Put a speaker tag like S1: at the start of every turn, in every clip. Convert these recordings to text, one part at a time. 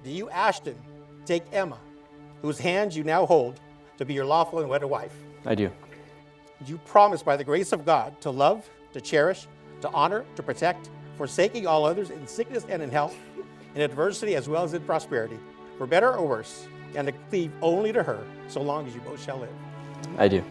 S1: Do you, Ashton, take Emma, whose hand you now hold, to be your lawful and wedded wife?
S2: I do.
S1: Do you promise by the grace of God to love, to cherish, to honor, to protect, forsaking all others in sickness and in health, in adversity as well as in prosperity, for better or worse, and to cleave only to her so long as you both shall live?
S2: I do.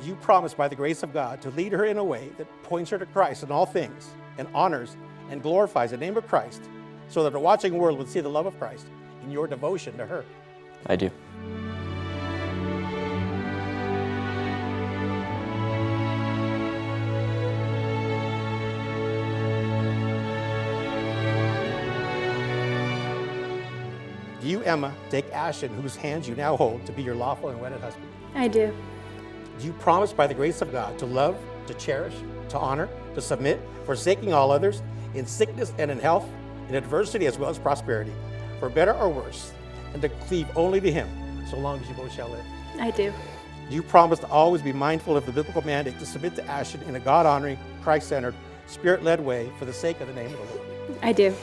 S1: Do you promise by the grace of God to lead her in a way that points her to Christ in all things and honors and glorifies the name of Christ, so that the watching world would see the love of Christ in your devotion to her?
S2: I do.
S1: Do you, Emma, take Ashton, whose hands you now hold, to be your lawful and wedded husband?
S3: I do.
S1: Do you promise by the grace of God to love, to cherish, to honor, to submit, forsaking all others, in sickness and in health, in adversity as well as prosperity, for better or worse, and to cleave only to him, so long as you both shall live?
S3: I do.
S1: Do you promise to always be mindful of the biblical mandate to submit to Ashton in a God-honoring, Christ-centered, Spirit-led way for the sake of the name of the Lord?
S3: I do.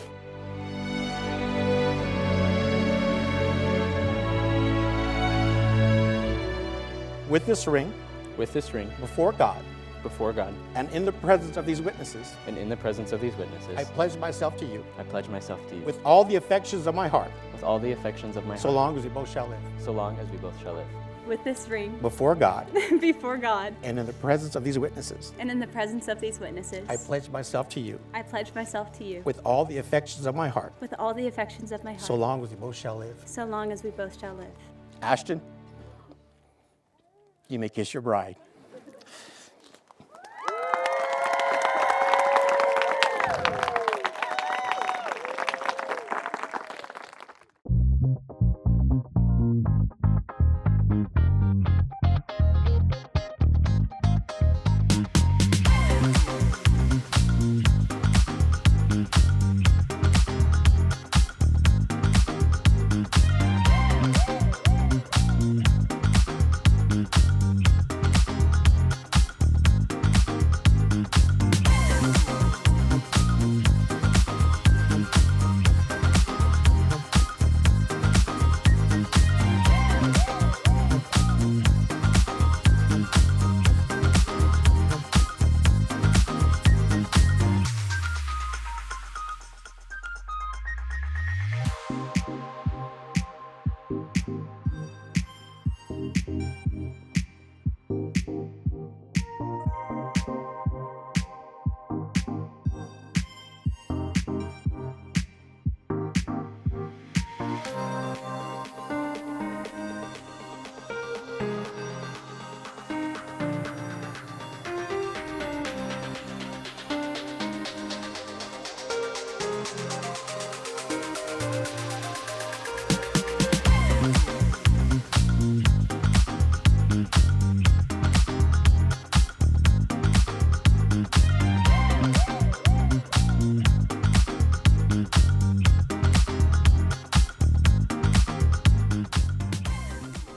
S1: With this ring,
S2: Before God,
S1: and in the presence of these witnesses,
S2: and in the presence of these witnesses,
S1: I pledge myself to you,
S2: I pledge myself to you,
S1: with all the affections of my heart,
S2: with all the affections of my
S1: so
S2: heart,
S1: long as we both shall live.
S2: so long as we both shall live.
S3: With this ring,
S1: Before God,
S3: before God,
S1: and in the presence of these witnesses,
S3: and in the presence of these witnesses,
S1: I pledge myself to you,
S3: I pledge myself to you,
S1: with all the affections of my heart,
S3: with all the affections of my heart,
S1: so long as we both shall live.
S3: so long as we both shall live.
S1: Ashton, you may kiss your bride.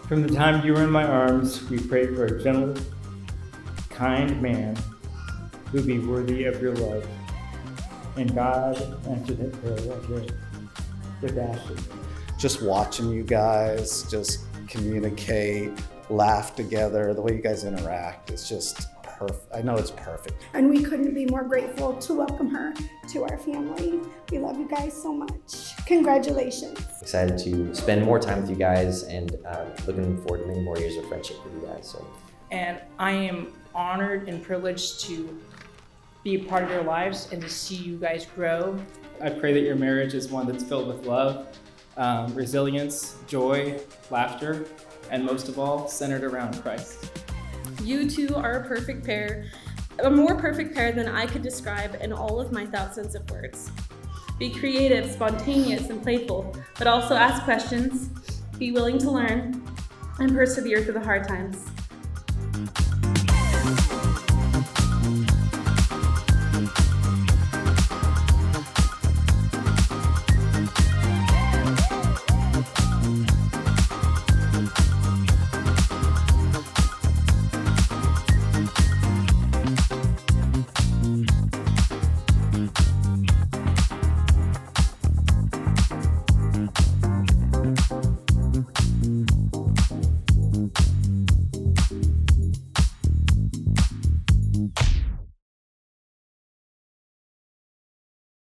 S4: From the time you were in my arms, we prayed for a gentle, kind man who'd be worthy of your love. And God answered that prayer right here with Ashton.
S5: Just watching you guys just communicate, laugh together, the way you guys interact is just perfect. I know it's perfect.
S6: And we couldn't be more grateful to welcome her to our family. We love you guys so much. Congratulations.
S7: Excited to spend more time with you guys and looking forward to many more years of friendship with you guys.
S8: And I am honored and privileged to be a part of your lives and to see you guys grow.
S9: I pray that your marriage is one that's filled with love, resilience, joy, laughter, and most of all, centered around Christ.
S10: You two are a perfect pair, a more perfect pair than I could describe in all of my thousands of words. Be creative, spontaneous, and playful, but also ask questions, be willing to learn, and persevere through the hard times.